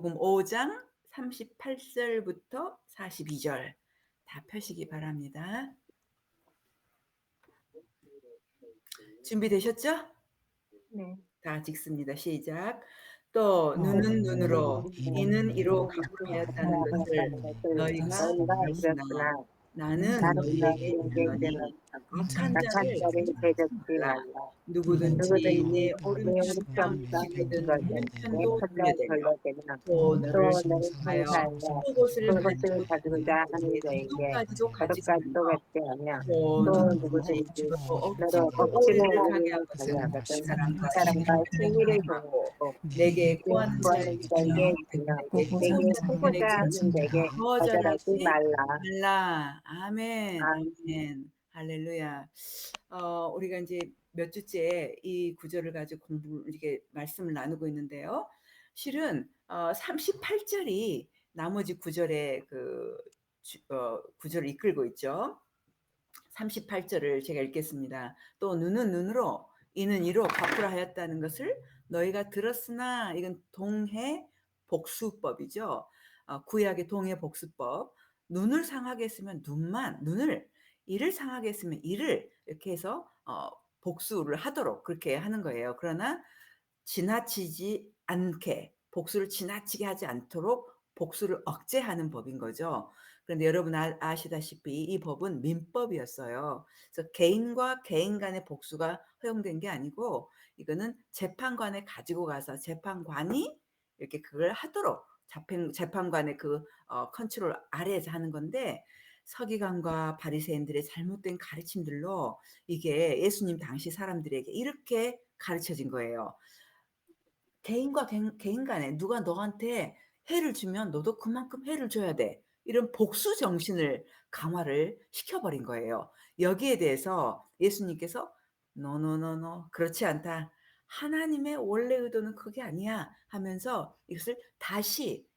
마태복음 5장 38절부터 42절 다 펴시기 바랍니다. 준비되셨죠? 네. 다 읽습니다. 시작. 또 또 눈은 눈으로 눈은 이는 이로 이로 갚음이었다는 갚음이었다는 것을 너희가 너희가 알았으나 알았으나 나는 나는 너희에게 너희에게 이르노니 이르노니 악한 악한 자를 자를 대적하지 대적지 말라. 말라. 누구든지 누구든지 내 내 오른편 오른편 오른편 뺨을 치거든 치거든 내 왼편도 편 돌려대며 돌려대며 또 또 너를 너를 또 너를 송사하여 송사하여 송사하여 속옷을 속옷을 가지고 가지고자 다니는 하는 자에게 자에게 누룩까지도 가지고 거룩까지도 하며 갖지 않으며 또 또 누구든지 누구든지 누구든지 억지로 너를 억지로 억지로 오리를 하거든 가게 오리를 하거든 사람과 가게하거든 사람과 시비를 사람과 시비를 시비를 종하고 종하고 내게 내 구하는 구하는 자에게 주며 자에게 주며 보고자 내게 하는 왼편도 하는 자에게 보고자 자에게 하는 거절하지 자에게 말라. 거절하지 거절하지 말라. 말라. 아멘. 아, 아멘. 할렐루야. 우리가 이제 몇 주째 이 구절을 가지고 이렇게 말씀을 나누고 있는데요. 실은 38절이 나머지 구절의 구절을 이끌고 있죠. 38절을 제가 읽겠습니다. 또 눈은 눈으로 이는 이로 갚으라 하였다는 것을 너희가 들었으나 이건 동해 복수법이죠. 구약의 동해 복수법. 눈을 상하게 했으면 눈을 이를 상하게 했으면 이를 이렇게 해서 복수를 하도록 그렇게 하는 거예요. 그러나 지나치지 않게 복수를 지나치게 하지 않도록 복수를 억제하는 법인 거죠. 그런데 여러분 아시다시피 이 법은 민법이었어요. 그래서 개인과 개인 간의 복수가 허용된 게 아니고 이거는 재판관에 가지고 가서 재판관이 이렇게 그걸 하도록 재판관의 그 컨트롤 아래에서 하는 건데 서기관과 바리새인들의 잘못된 가르침들로 이게 예수님 당시 사람들에게 이렇게 가르쳐진 거예요. 개인과 개인 간에 누가 너한테 해를 주면 너도 그만큼 해를 줘야 돼. 이런 복수 정신을 강화를 시켜버린 거예요. 여기에 대해서 예수님께서 노노노노 그렇지 않다. 하나님의 원래 의도는 그게 아니야 하면서 이것을 다시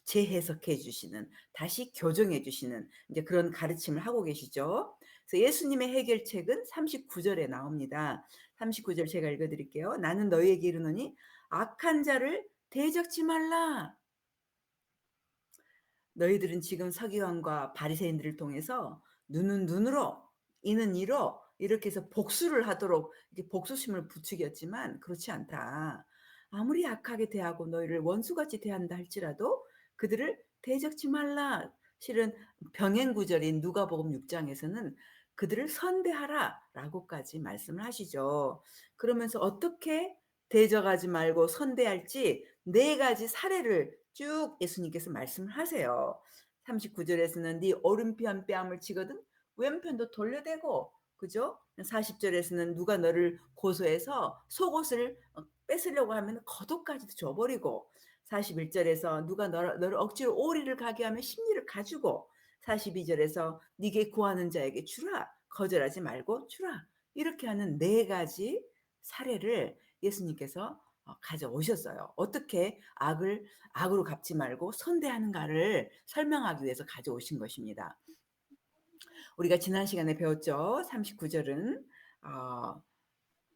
재해석해 주시는, 다시 교정해 주시는 이제 그런 가르침을 하고 계시죠. 그래서 예수님의 해결책은 39절에 나옵니다. 39절 제가 읽어 드릴게요. 나는 너희에게 이르노니 악한 자를 대적지 말라. 너희들은 지금 서기관과 바리새인들을 통해서 눈은 눈으로 이는 이로 이렇게 해서 복수를 하도록 이렇게 복수심을 부추겼지만 그렇지 않다. 아무리 악하게 대하고 너희를 원수같이 대한다 할지라도 그들을 대적지 말라. 실은 병행 구절인 누가복음 6장에서는 그들을 선대하라라고까지 말씀을 하시죠. 그러면서 어떻게 대적하지 말고 선대할지 네 가지 사례를 쭉 예수님께서 말씀을 하세요. 39절에서는 네 오른편 뺨을 치거든 왼편도 돌려대고 그죠? 40절에서는 누가 너를 고소해서 속옷을 뺏으려고 하면 겉옷까지도 줘버리고 41절에서 누가 너를 억지로 오리를 가게 하면 심리를 가지고 42절에서 네게 구하는 자에게 주라 거절하지 말고 주라 이렇게 하는 네 가지 사례를 예수님께서 가져오셨어요. 어떻게 악으로 갚지 말고 선대하는가를 설명하기 위해서 가져오신 것입니다. 우리가 지난 시간에 배웠죠. 39절은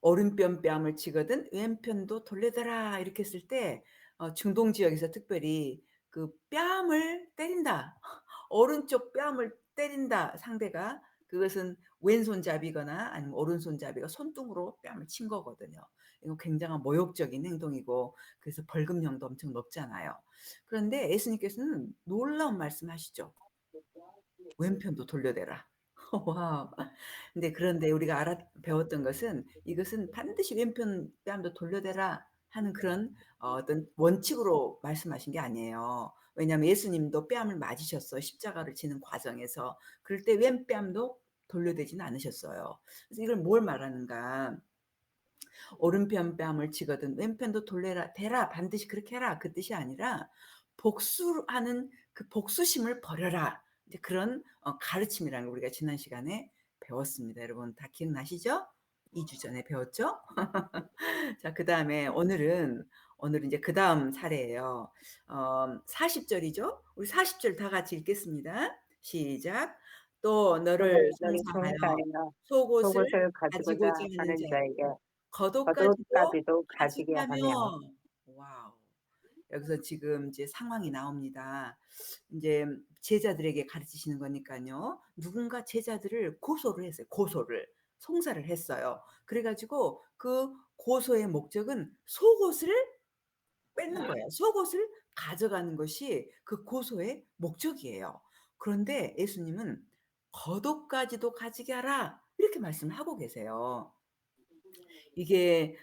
오른편 뺨을 치거든 왼편도 돌려대라 이렇게 했을 때 중동 지역에서 특별히 그 뺨을 때린다. 오른쪽 뺨을 때린다 상대가 그것은 왼손잡이거나 아니면 오른손잡이가 손등으로 뺨을 친 거거든요. 이거 굉장한 모욕적인 행동이고 그래서 벌금형도 엄청 높잖아요. 그런데 예수님께서는 놀라운 말씀하시죠. 왼편도 돌려대라. 와. 그런데 우리가 배웠던 것은 이것은 반드시 왼편 뺨도 돌려대라 하는 그런 어떤 원칙으로 말씀하신 게 아니에요. 왜냐하면 예수님도 뺨을 맞으셨어요. 십자가를 지는 과정에서. 그럴 때 왼뺨도 돌려대지는 않으셨어요. 그래서 이걸 뭘 말하는가. 오른편 뺨을 치거든 왼편도 대라 반드시 그렇게 해라 그 뜻이 아니라 복수하는 그 복수심을 버려라. 이제 그런 가르침이라는 걸 우리가 지난 시간에 배웠습니다. 여러분 다 기억나시죠? 2주 전에 배웠죠? 자, 그다음에 오늘은 이제 그다음 사례예요. 40절이죠. 우리 40절 다 같이 읽겠습니다. 시작. 또 너를 너를 송사하여 송사하여 속옷을 속옷을 가지고자 가지고자 하는 하는 자에게 자에게 겉옷까지도 겉옷까지도 가지게 가지게 하며 하며 와우. 여기서 지금 이제 상황이 나옵니다. 인제 제자들에게 가르치시는 거니깐요. 누군가 제자들을 고소를 했어요. 고소를. 송사를 했어요. 그래 가지고 그 고소의 목적은 속옷을 뺏는 거예요. 속옷을 가져가는 것이 그 고소의 목적이에요. 그런데 예수님은 "겉옷까지도 가지게 하라." 이렇게 말씀을 하고 계세요. 이게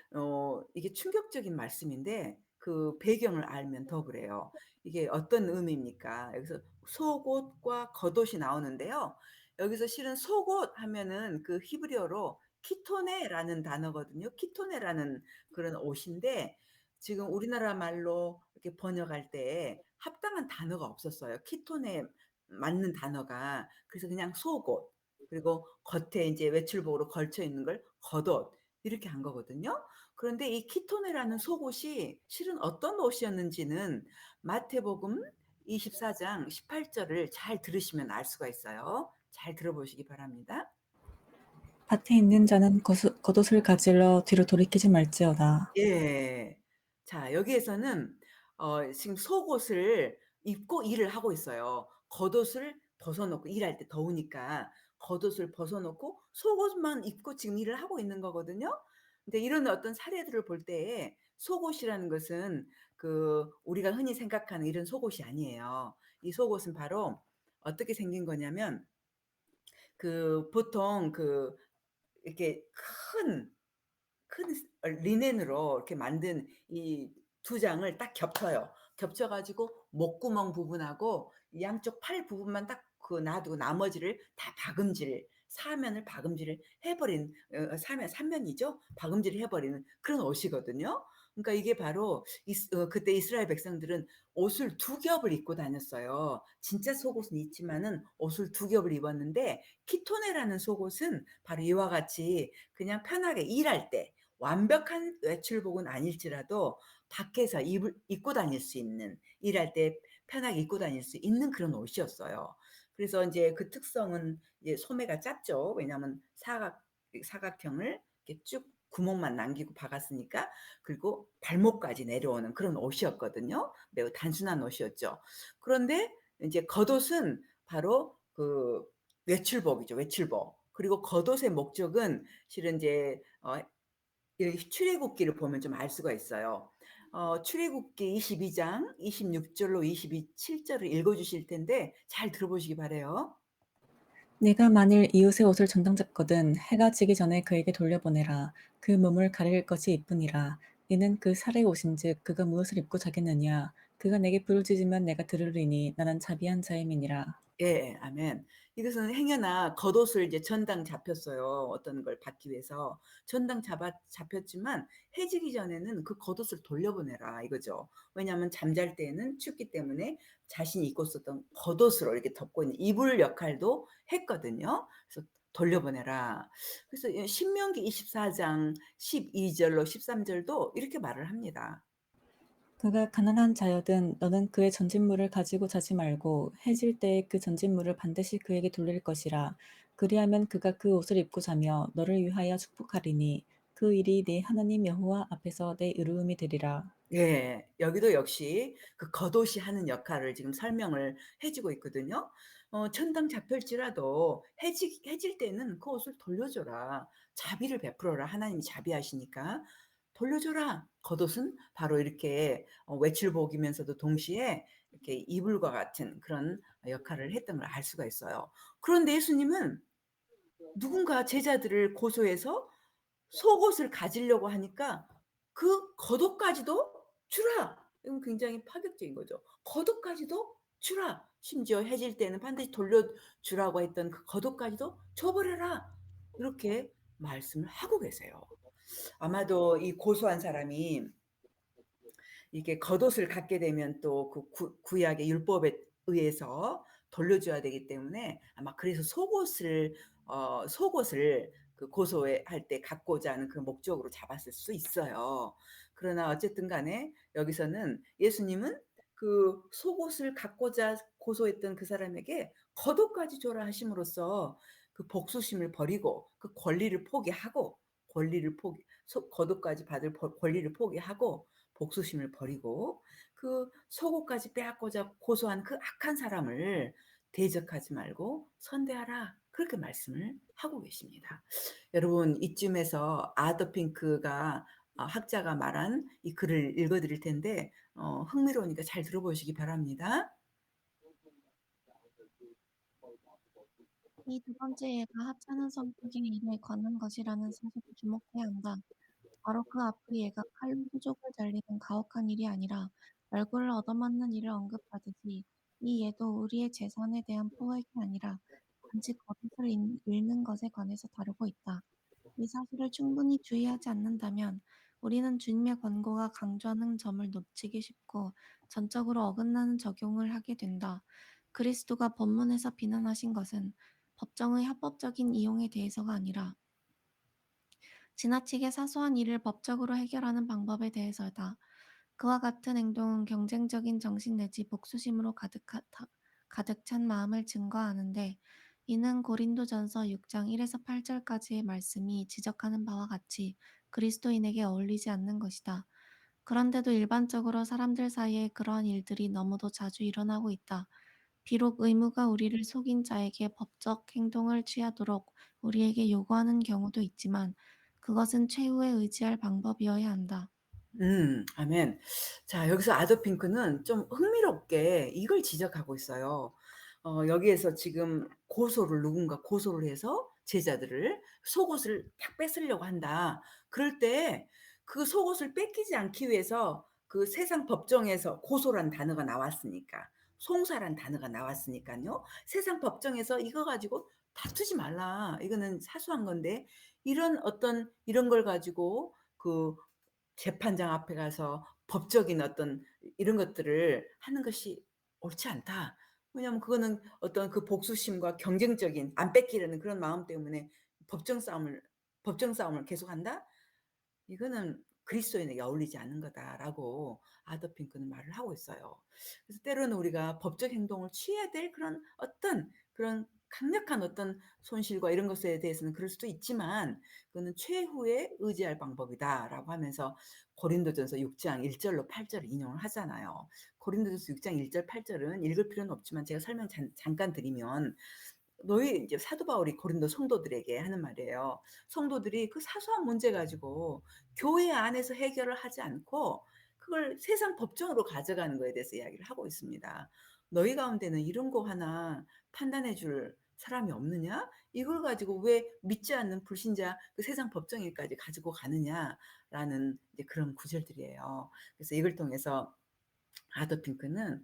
충격적인 말씀인데 그 배경을 알면 더 그래요. 이게 어떤 의미입니까? 여기서 속옷과 겉옷이 나오는데요. 여기서 실은 속옷 하면은 그 히브리어로 키토네라는 단어거든요. 키토네라는 그런 옷인데 지금 우리나라 말로 이렇게 번역할 때 합당한 단어가 없었어요. 키토네 맞는 단어가. 그래서 그냥 속옷 그리고 겉에 인제 외출복으로 걸쳐 있는 걸 겉옷 이렇게 한 거거든요. 그런데 이 키토네라는 속옷이 실은 어떤 옷이었는지는 마태복음 24장 18 절을 잘 들으시면 알 수가 있어요. 잘 들어보시기 바랍니다. 밭에 있는 자는 겉옷을 가지러 뒤로 돌이키지 말지어다. 예. 자 여기에서는 지금 속옷을 입고 일을 하고 있어요. 겉옷을 벗어 놓고 일할 때 더우니까 겉옷을 벗어 놓고 속옷만 입고 지금 일을 하고 있는 거거든요. 근데 이런 어떤 사례들을 볼 때에 속옷이라는 것은 그 우리가 흔히 생각하는 이런 속옷이 아니에요. 이 속옷은 바로 어떻게 생긴 거냐면 그 보통 그 이렇게 큰 리넨으로 이렇게 만든 이 두 장을 딱 겹쳐요. 겹쳐 가지고 목구멍 부분하고 양쪽 팔 부분만 딱 그 놔두고 나머지를 다 박음질 사면을 박음질을 해 버린 사면 삼면이죠. 박음질을 해 버리는 그런 옷이거든요. 그러니까 이게 바로 그때 이스라엘 백성들은 옷을 두 겹을 입고 다녔어요. 진짜 속옷은 있지만은 옷을 두 겹을 입었는데 키토네라는 속옷은 바로 이와 같이 그냥 편하게 일할 때 완벽한 외출복은 아닐지라도 밖에서 입을 입고 다닐 수 있는 일할 때 편하게 입고 다닐 수 있는 그런 옷이었어요. 그래서 인제 그 특성은 이제 소매가 짧죠. 왜냐하면 사각형을 이렇게 쭉 구멍만 남기고 박았으니까. 그리고 발목까지 내려오는 그런 옷이었거든요. 매우 단순한 옷이었죠. 그런데 인제 겉옷은 바로 그 외출복이죠, 외출복. 그리고 겉옷의 목적은 실은 인제 이 출애굽기를 보면 좀 알 수가 있어요. 출애굽기 22장 26 절로 27 절을 읽어 주실 텐데 잘 들어보시기 바라요. 네가 만일 이웃의 옷을 전당 잡거든 해가 지기 전에 그에게 돌려보내라. 그 몸을 가릴 것이 이뿐이라. 이는 그 살의 옷인즉 그가 무엇을 입고 자겠느냐. 그가 내게 부를 지지면 내가 들으리니 나는 자비한 자임이니라. 예. 아멘. 이것은 행여나 겉옷을 이제 전당 잡혔어요, 어떤 걸 받기 위해서. 전당 잡혔지만 "해 지기 전에는 그 겉옷을 돌려보내라." 이거죠. 왜냐하면 잠잘 때에는 춥기 때문에 자신이 입고 있었던 겉옷으로 이렇게 덮고 있는 이불 역할도 했거든요. 그래서 "돌려보내라." 그래서 신명기 24장 12 절로 13 절도 이렇게 말을 합니다. 그가 가난한 자여든 너는 그의 전진물을 가지고 자지 말고 해질 때에 그 전진물을 반드시 그에게 돌릴 것이라. 그리하면 그가 그 옷을 입고 자며 너를 위하여 축복하리니 그 일이 네 하나님 여호와 앞에서 내 의로움이 되리라. 예. 여기도 역시 그 겉옷이 하는 역할을 지금 설명을 해 주고 있거든요. 천당 잡힐지라도 해질 때는 "그 옷을 돌려줘라. 자비를 베풀어라." 하나님이 자비하시니까. "돌려줘라." 겉옷은 바로 이렇게 외출복이면서도 동시에 이렇게 이불과 같은 그런 역할을 했던 걸 알 수가 있어요. 그런데 예수님은 누군가 제자들을 고소해서 속옷을 가지려고 하니까 그 겉옷까지도 주라. 이건 굉장히 파격적인 거죠. 겉옷까지도 주라. 심지어 해질 때는 반드시 돌려주라고 했던 그 겉옷까지도 줘 버려라. 이렇게 말씀을 하고 계세요. 아마도 이 고소한 사람이 이게 겉옷을 갖게 되면 또 그 구약의 율법에 의해서 돌려줘야 되기 때문에 아마 그래서 속옷을 그 고소해 할 때 갖고자 하는 그 목적으로 잡았을 수 있어요. 그러나 어쨌든 간에 여기서는 예수님은 그 속옷을 갖고자 고소했던 그 사람에게 "겉옷까지 줘라." 하심으로써 그 복수심을 버리고 그 권리를 포기하고 권리를 포기 속 겉옷까지 받을 권리를 포기하고 복수심을 버리고 그 속옷까지 빼앗고자 고소한 그 악한 사람을 대적하지 말고 선대하라. 그렇게 말씀을 하고 계십니다. 여러분 이쯤에서 아더 핑크가 학자가 말한 이 글을 읽어 드릴 텐데 흥미로우니까 잘 들어보시기 바랍니다. 이 두 번째 예가 하찮은 성격의 일에 관한 것이라는 사실에 주목해야 한다. 바로 그 앞의 예가 칼로 수족을 잘리는 가혹한 일이 아니라 얼굴을 얻어맞는 일을 언급하듯이 이 예도 우리의 재산에 대한 포획이 아니라 단지 겉옷을 잃는 것에 관해서 다루고 있다. 이 사실을 충분히 주의하지 않는다면 우리는 주님의 권고가 강조하는 점을 놓치기 쉽고 전적으로 어긋나는 적용을 하게 된다. 그리스도가 본문에서 비난하신 것은 법정의 합법적인 이용에 대해서가 아니라 지나치게 사소한 일을 법적으로 해결하는 방법에 대해서다. 그와 같은 행동은 경쟁적인 정신 내지 복수심으로 가득 찬 마음을 증거하는데 이는 고린도전서 6장 1에서 8절까지의 말씀이 지적하는 바와 같이 그리스도인에게 어울리지 않는 것이다. 그런데도 일반적으로 사람들 사이에 그러한 일들이 너무도 자주 일어나고 있다. 비록 의무가 우리를 속인 자에게 법적 행동을 취하도록 우리에게 요구하는 경우도 있지만 그것은 최후에 의지할 방법이어야 한다. 아멘. 자, 여기서 아더 핑크는 좀 흥미롭게 이걸 지적하고 있어요. 여기에서 지금 누군가 고소를 해서 제자들을 속옷을 탁 뺏으려고 한다. 그럴 때 그 속옷을 뺏기지 않기 위해서 그 세상 법정에서 고소란 단어가 나왔으니까, 송사란 단어가 나왔으니까요. 세상 법정에서 이거 가지고 다투지 말라. 이거는 사소한 건데 이런 걸 가지고 그 재판장 앞에 가서 법적인 어떤 이런 것들을 하는 것이 옳지 않다. 왜냐하면 그거는 어떤 그 복수심과 경쟁적인 안 뺏기려는 그런 마음 때문에 법정 싸움을 법정 싸움을 계속한다? 이거는 그리스도인에게 어울리지 않는 거다라고 아더 핑크는 말을 하고 있어요. 그래서 때로는 우리가 법적 행동을 취해야 될 그런 어떤 그런 강력한 어떤 손실과 이런 것에 대해서는 그럴 수도 있지만 그거는 최후의 의지할 방법이다라고 하면서 고린도전서 6장 1절로 8절을 인용을 하잖아요. 고린도전서 6장 1절 8절은 읽을 필요는 없지만 제가 설명 잠깐 드리면 너희 이제 사도 바울이 고린도 성도들에게 하는 말이에요. 성도들이 그 사소한 문제 가지고 교회 안에서 해결을 하지 않고 그걸 세상 법정으로 가져가는 거에 대해서 이야기를 하고 있습니다. 너희 가운데는 이런 거 하나 판단해 줄 사람이 없느냐? 이걸 가지고 왜 믿지 않는 불신자 그 세상 법정일까지 가지고 가느냐라는 이제 그런 구절들이에요. 그래서 이걸 통해서 아더 핑크는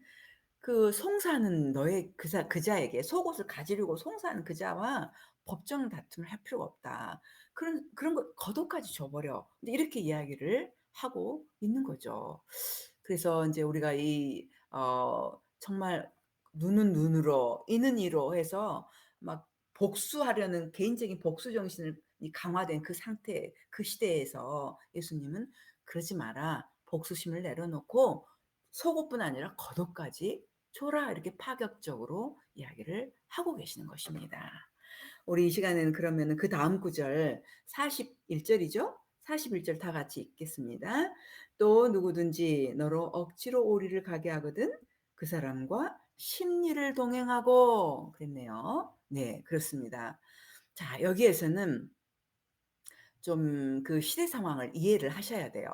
그 송사는 너의 그자에게 속옷을 가지려고 송사하는 그자와 법정 다툼을 할 필요가 없다. 그런 거 겉옷까지 줘 버려. 근데 이렇게 이야기를 하고 있는 거죠. 그래서 인제 우리가 정말 눈은 눈으로 이는 이로 해서 막 복수하려는 개인적인 복수 정신을 이 강화된 그 상태 그 시대에서 예수님은 "그러지 마라. 복수심을 내려놓고 속옷뿐 아니라 겉옷까지 줘라." 이렇게 파격적으로 이야기를 하고 계시는 것입니다. 우리 이 시간에는 그러면은 그다음 구절 41 절이죠. 41절 다 같이 읽겠습니다. "또 누구든지 너로 억지로 오리를 가게 하거든 그 사람과 심리를 동행하고." 그랬네요. 네, 그렇습니다. 자, 여기에서는 좀 그 시대 상황을 이해를 하셔야 돼요.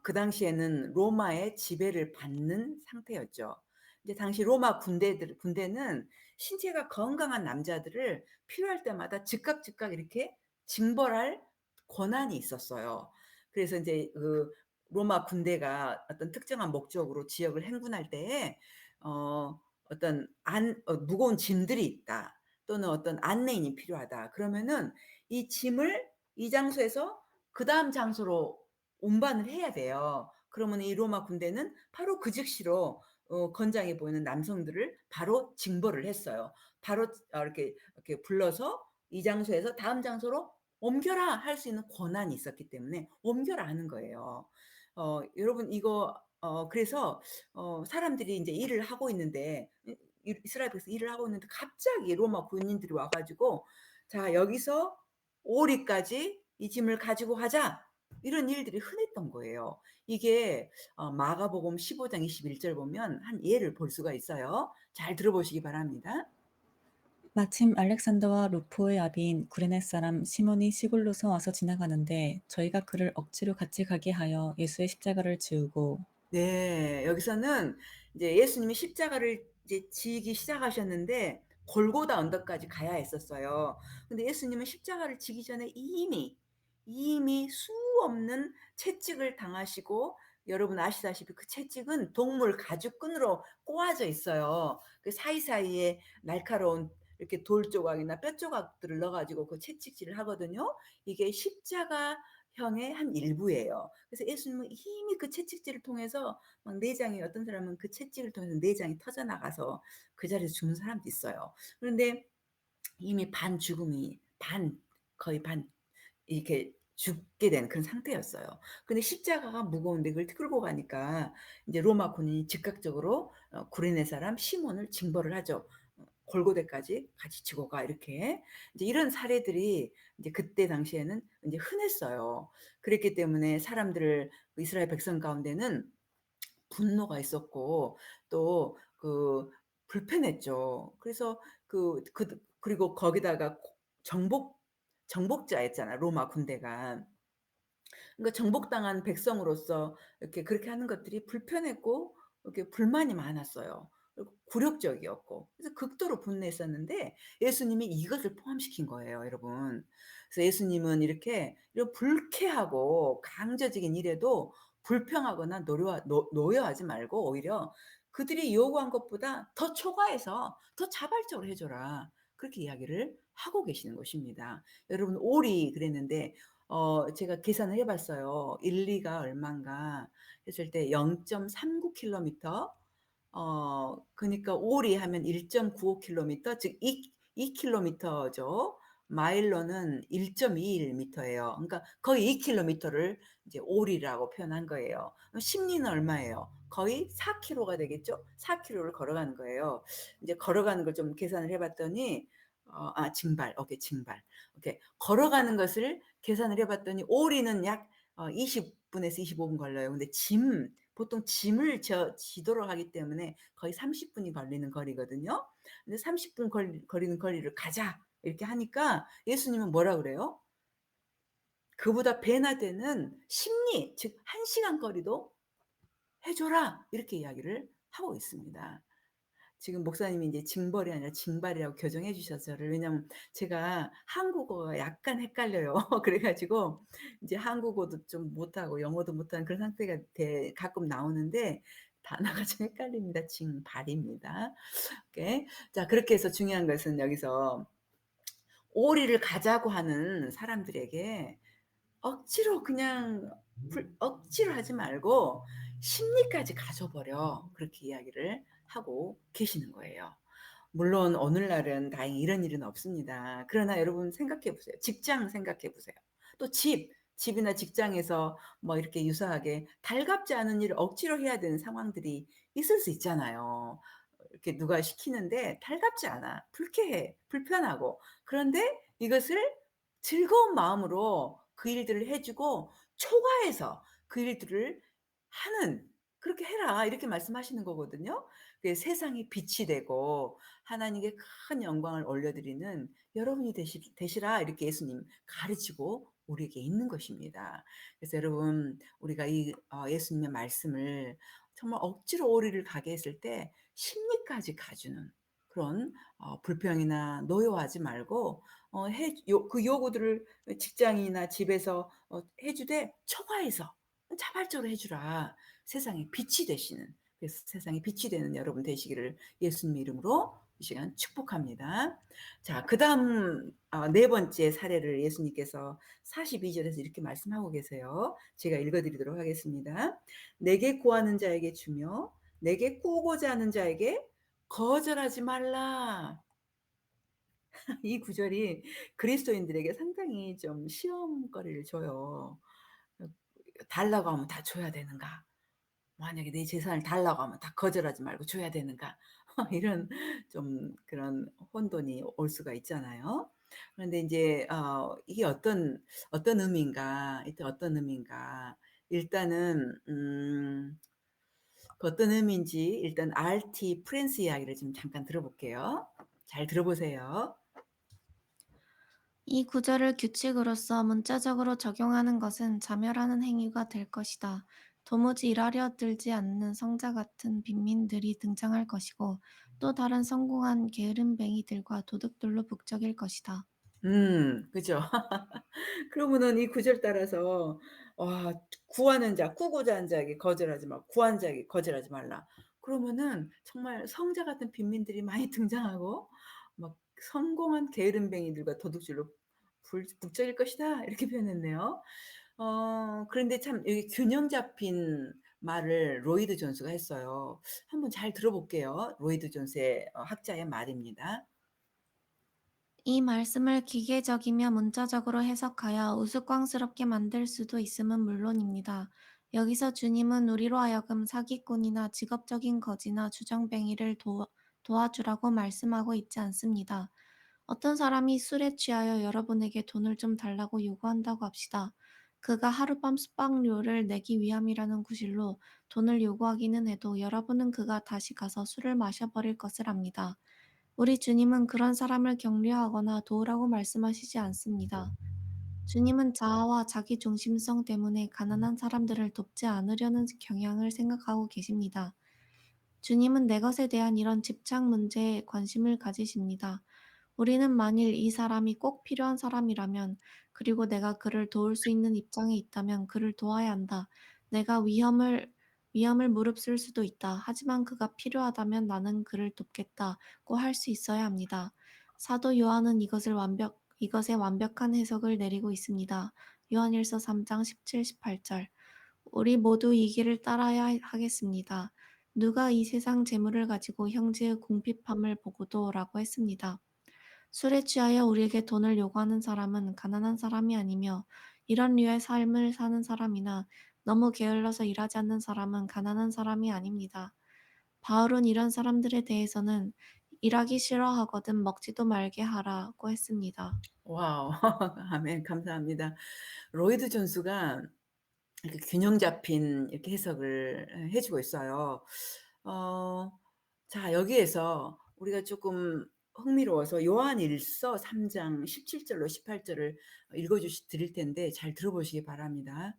그 당시에는 로마의 지배를 받는 상태였죠. 이제 당시 로마 군대는 신체가 건강한 남자들을 필요할 때마다 즉각 이렇게 징벌할 권한이 있었어요. 그래서 인제 그 로마 군대가 어떤 특정한 목적으로 지역을 행군할 때에 어떤 무거운 짐들이 있다. 또는 어떤 안내인이 필요하다. 그러면은 이 짐을 이 장소에서 그다음 장소로 운반을 해야 돼요. 그러면 이 로마 군대는 바로 그 즉시로 건장해 보이는 남성들을 바로 징벌을 했어요. 바로 이렇게 불러서 이 장소에서 다음 장소로 "옮겨라." 할 수 있는 권한이 있었기 때문에 "옮겨라." 하는 거예요. 여러분 이거 그래서 사람들이 인제 일을 하고 있는데 이스라엘에서 일을 하고 있는데 갑자기 로마 군인들이 와 가지고 "자, 여기서 오리까지 이 짐을 가지고 가자." 이런 일들이 흔했던 거예요. 이게 마가복음 15장 21절 보면 한 예를 볼 수가 있어요. 잘 들어보시기 바랍니다. 마침 알렉산더와 루포의 아비인 구레네 사람 시몬이 시골로서 와서 지나가는데 저희가 그를 억지로 같이 가게 하여 예수의 십자가를 지우고 네. 여기서는 이제 예수님이 십자가를 이제 지기 시작하셨는데 골고다 언덕까지 가야 했었어요. 근데 예수님은 십자가를 지기 전에 이미 수 없는 채찍을 당하시고, 여러분 아시다시피 그 채찍은 동물 가죽끈으로 꼬아져 있어요. 그 사이사이에 날카로운 이렇게 돌 조각이나 뼈 조각들을 넣어 가지고 그 채찍질을 하거든요. 이게 십자가형의 한 일부예요. 그래서 예수님은 이미 그 채찍질을 통해서 막 내장이, 어떤 사람은 그 채찍을 통해서 내장이 터져 나가서 그 자리에서 죽는 사람도 있어요. 그런데 이미 반 죽음이 거의 반 이렇게 죽게 된 그런 상태였어요. 근데 십자가가 무거운데 그걸 끌고 가니까 이제 로마 군인이 즉각적으로 구레네 사람 시몬을 징벌을 하죠. 골고대까지 같이 지고 가, 이렇게. 이제 이런 사례들이 이제 그때 당시에는 이제 흔했어요. 그랬기 때문에 사람들을, 이스라엘 백성 가운데는 분노가 있었고 또 불편했죠. 그래서 그리고 거기다가 정복자였잖아, 로마 군대가. 그러니까 정복당한 백성으로서 이렇게 그렇게 하는 것들이 불편했고 이렇게 불만이 많았어요. 그리고 굴욕적이었고. 그래서 극도로 분노했었는데 예수님이 이것을 포함시킨 거예요, 여러분. 그래서 예수님은 이렇게 이런 불쾌하고 강제적인 일에도 불평하거나 노여하지 말고 오히려 그들이 요구한 것보다 더 초과해서 더 자발적으로 해 줘라. 그렇게 이야기를 하고 계시는 것입니다. 여러분, 올이 그랬는데 제가 계산을 해 봤어요. 1~2가 얼만가 했을 때 0.39 킬로미터, 그니까 올이 하면 1.95 킬로미터, 즉 2 킬로미터죠. 마일로는 1.21 미터예요. 그러니까 거의 2 킬로미터를 이제 올이라고 표현한 거예요. 그럼 심리는 얼마예요? 거의 4 킬로가 되겠죠? 4 킬로를 걸어가는 거예요. 이제 걸어가는 걸 좀 계산을 해 봤더니 징발. 오케이, 징발. 오케이. 걸어가는 것을 계산을 해 봤더니 오리는 약 20분에서 25분 걸려요. 근데 보통 짐을 지도록 하기 때문에 거의 30분이 걸리는 거리거든요. 근데 30분 거리는 거리를 가자, 이렇게 하니까 예수님은 뭐라 그래요? 그보다 배나 되는 심리, 즉 1시간 거리도 해 줘라, 이렇게 이야기를 하고 있습니다. 지금 목사님이 이제 징벌이 아니라 징발이라고 교정해 주셔서 저를, 왜냐면 제가 한국어가 약간 헷갈려요. 그래 가지고 이제 한국어도 좀 못하고 영어도 못하는 그런 상태가 가끔 나오는데 단어가 좀 헷갈립니다. 징발입니다. 오케이. 자, 그렇게 해서 중요한 것은 여기서 오리를 가자고 하는 사람들에게 억지로 그냥 억지로 하지 말고 심리까지 가져 버려, 그렇게 이야기를 하고 계시는 거예요. 물론 오늘날은 다행히 이런 일은 없습니다. 그러나 여러분 생각해 보세요. 직장 생각해 보세요. 또 집이나 직장에서 뭐 이렇게 유사하게 달갑지 않은 일을 억지로 해야 되는 상황들이 있을 수 있잖아요. 이렇게 누가 시키는데 달갑지 않아. 불쾌해. 불편하고. 그런데 이것을 즐거운 마음으로 그 일들을 해 주고 초과해서 그 일들을 하는, "그렇게 해라." 이렇게 말씀하시는 거거든요. 그게 세상에 빛이 되고 하나님께 큰 영광을 올려드리는 여러분이 되시라, 이렇게 예수님 가르치고 우리에게 있는 것입니다. 그래서 여러분, 우리가 이 예수님의 말씀을 정말 억지로 오리를 가게 했을 때 심리까지 가주는 그런 불평이나 노여워하지 말고 그 요구들을 직장이나 집에서 해 주되 초과해서 자발적으로 해 주라. 세상에 빛이 되시는, 그래서 세상에 빛이 되는 여러분 되시기를 예수님의 이름으로 이 시간 축복합니다. 자, 그다음 네 번째 사례를 예수님께서 42절에서 이렇게 말씀하고 계세요. 제가 읽어 드리도록 하겠습니다. "내게 구하는 자에게 주며 내게 꾸고자 하는 자에게 거절하지 말라." 이 구절이 그리스도인들에게 상당히 좀 시험거리를 줘요. 달라고 하면 다 줘야 되는가? 만약에 내 재산을 달라고 하면 다 거절하지 말고 줘야 되는가? 이런 좀 그런 혼돈이 올 수가 있잖아요. 그런데 인제 이게 어떤 의미인가, 이때 어떤 의미인가. 일단은 그 어떤 의미인지 일단 RT 프렌스 이야기를 좀 잠깐 들어볼게요. 잘 들어보세요. 이 구절을 규칙으로서 문자적으로 적용하는 것은 자멸하는 행위가 될 것이다. 도무지 일하려 들지 않는 성자 같은 빈민들이 등장할 것이고 또 다른 성공한 게으름뱅이들과 도둑들로 북적일 것이다. 그죠. 그러면은 이 구절 따라서 와, 구하는 자 꾸고자 한 자에게 거절하지 마. 구한 자에게 거절하지 말라. 그러면은 정말 성자 같은 빈민들이 많이 등장하고 막 성공한 게으름뱅이들과 도둑질로 불 북적일 것이다. 이렇게 표현했네요. 그런데 참 여기 균형 잡힌 말을 로이드 존스가 했어요. 한번 잘 들어볼게요. 로이드 존스의 학자의 말입니다. 이 말씀을 기계적이며 문자적으로 해석하여 우스꽝스럽게 만들 수도 있음은 물론입니다. 여기서 주님은 우리로 하여금 사기꾼이나 직업적인 거지나 주정뱅이를 도와주라고 말씀하고 있지 않습니다. 어떤 사람이 술에 취하여 여러분에게 돈을 좀 달라고 요구한다고 합시다. 그가 하룻밤 숙박료를 내기 위함이라는 구실로 돈을 요구하기는 해도 여러분은 그가 다시 가서 술을 마셔버릴 것을 압니다. 우리 주님은 그런 사람을 격려하거나 도우라고 말씀하시지 않습니다. 주님은 자아와 자기 중심성 때문에 가난한 사람들을 돕지 않으려는 경향을 생각하고 계십니다. 주님은 내 것에 대한 이런 집착 문제에 관심을 가지십니다. 우리는 만일 이 사람이 꼭 필요한 사람이라면, 그리고 내가 그를 도울 수 있는 입장에 있다면 그를 도와야 한다. 내가 위험을 무릅쓸 수도 있다. 하지만 그가 필요하다면 나는 그를 돕겠다고 할 수 있어야 합니다. 사도 요한은 이것의 완벽한 해석을 내리고 있습니다. 요한일서 3장 17, 18절. 우리 모두 이 길을 따라야 하겠습니다. 누가 이 세상 재물을 가지고 형제의 궁핍함을 보고도 라고 했습니다. 술에 취하여 우리에게 돈을 요구하는 사람은 가난한 사람이 아니며 이런 류의 삶을 사는 사람이나 너무 게을러서 일하지 않는 사람은 가난한 사람이 아닙니다. 바울은 이런 사람들에 대해서는 일하기 싫어하거든 먹지도 말게 하라고 했습니다. 와우. 아멘. 감사합니다. 로이드 존스가 이렇게 균형 잡힌 이렇게 해석을 해 주고 있어요. 어 자, 여기에서 우리가 쪼끔 흥미로워서 요한일서 3장 17 절로 18 절을 읽어 드릴 텐데 잘 들어보시기 바랍니다.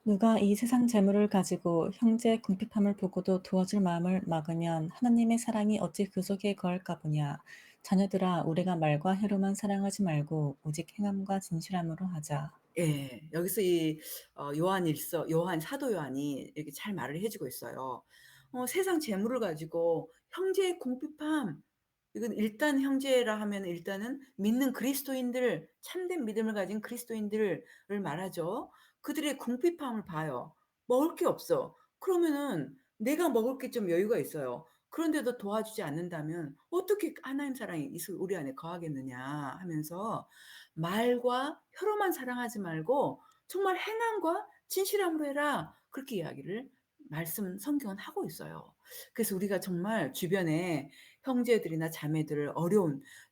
누가 이 세상 재물을 가지고 형제의 궁핍함을 보고도 도와줄 마음을 막으면 하나님의 사랑이 어찌 그 속에 거할까 보냐. 자녀들아, 우리가 말과 혀로만 사랑하지 말고 오직 행함과 진실함으로 하자. 예. 여기서 이 요한일서 사도 요한이 이렇게 잘 말을 해 주고 있어요. 세상 재물을 가지고 형제의 궁핍함, 이건 일단 형제라 하면은 일단은 믿는 그리스도인들, 참된 믿음을 가진 그리스도인들을 말하죠. 그들의 궁핍함을 봐요. 먹을 게 없어. 그러면은 내가 먹을 게 좀 여유가 있어요. 그런데도 도와주지 않는다면 어떻게 하나님 사랑이 우리 안에 거하겠느냐 하면서 말과 혀로만 사랑하지 말고 정말 행함과 진실함으로 해라. 그렇게 이야기를 성경은 하고 있어요. 그래서 우리가 정말 주변에 형제들이나 자매들을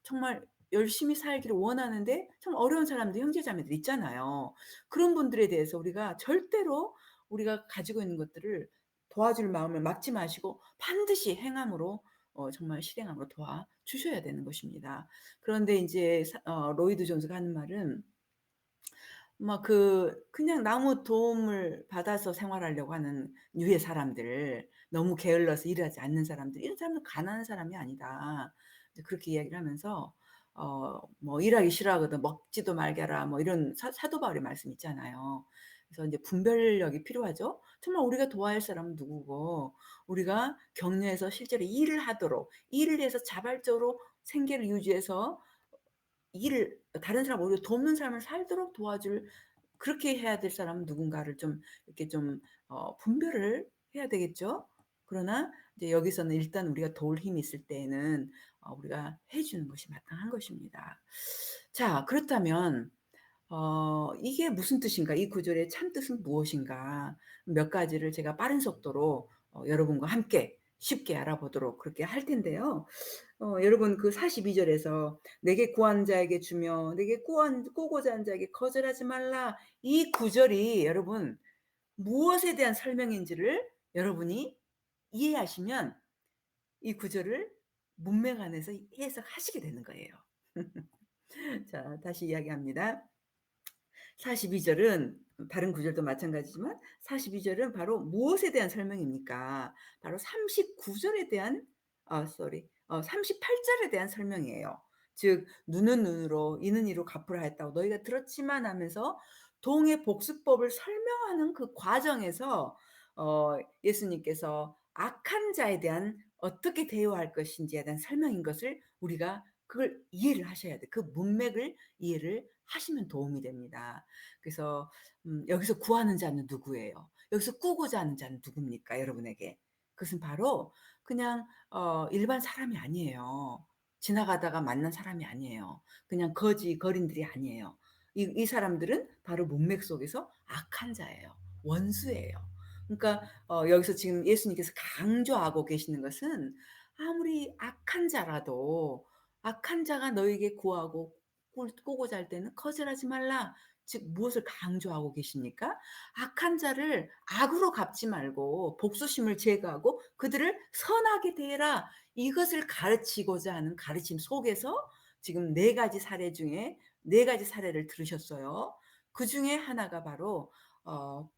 정말 열심히 살기를 원하는데 참 어려운 사람들, 형제 자매들 있잖아요. 그런 분들에 대해서 우리가 절대로 우리가 가지고 있는 것들을 도와줄 마음을 막지 마시고 반드시 행함으로 정말 실행함으로 도와주셔야 되는 것입니다. 그런데 인제 로이드 존스가 하는 말은 막 그냥 아무 도움을 받아서 생활하려고 하는 유의 사람들, 너무 게을러서 일하지 않는 사람들, 이런 사람은 가난한 사람이 아니다. 이제 그렇게 이야기를 하면서 뭐 "일하기 싫어하거든 먹지도 말게라." 뭐 이런 사도 바울의 말씀 있잖아요. 그래서 인제 분별력이 필요하죠. 정말 우리가 도와야 할 사람은 누구고 우리가 격려해서 실제로 일을 하도록, 일을 해서 자발적으로 생계를 유지해서 다른 사람 오히려 돕는 삶을 살도록 도와줄, 그렇게 해야 될 사람은 누군가를 좀 이렇게 좀 분별을 해야 되겠죠. 그러나 이제 여기서는 일단 우리가 도울 힘이 있을 때에는 우리가 해 주는 것이 마땅한 것입니다. 자, 그렇다면 이게 무슨 뜻인가? 이 구절의 참뜻은 무엇인가? 몇 가지를 제가 빠른 속도로 여러분과 함께 쉽게 알아보도록 그렇게 할 텐데요. 여러분 그 42 절에서 "내게 구하는 자에게 주며 내게 꾸고자 하는 자에게 거절하지 말라." 이 구절이 여러분 무엇에 대한 설명인지를 여러분이 이해하시면 이 구절을 문맥 안에서 해석하시게 되는 거예요. 자, 다시 이야기합니다. 42 절은 다른 구절도 마찬가지지만 42 절은 바로 무엇에 대한 설명입니까? 바로 39 절에 대한 38 절에 대한 설명이에요. 즉 "눈은 눈으로 이는 이로 갚으라 했다고 너희가 들었지만." 하면서 동의 복수법을 설명하는 그 과정에서 예수님께서 악한 자에 대한 어떻게 대우할 것인지에 대한 설명인 것을 우리가 그걸 이해를 하셔야 돼. 그 문맥을 이해를 하시면 도움이 됩니다. 그래서 여기서 구하는 자는 누구예요? 여기서 꾸고자 하는 자는 누굽니까 여러분에게? 그것은 바로 그냥 일반 사람이 아니에요. 지나가다가 만난 사람이 아니에요. 그냥 거린들이 아니에요. 이 사람들은 바로 문맥 속에서 악한 자예요. 원수예요. 그러니까 여기서 지금 예수님께서 강조하고 계시는 것은 아무리 악한 자라도 "악한 자가 너에게 구하고 꾸고자 할 때는 거절하지 말라." 즉 무엇을 강조하고 계십니까? 악한 자를 악으로 갚지 말고 복수심을 제거하고 그들을 선하게 대해라. 이것을 가르치고자 하는 가르침 속에서 지금 4 가지 사례 중에 4 가지 사례를 들으셨어요. 그중에 하나가 바로 어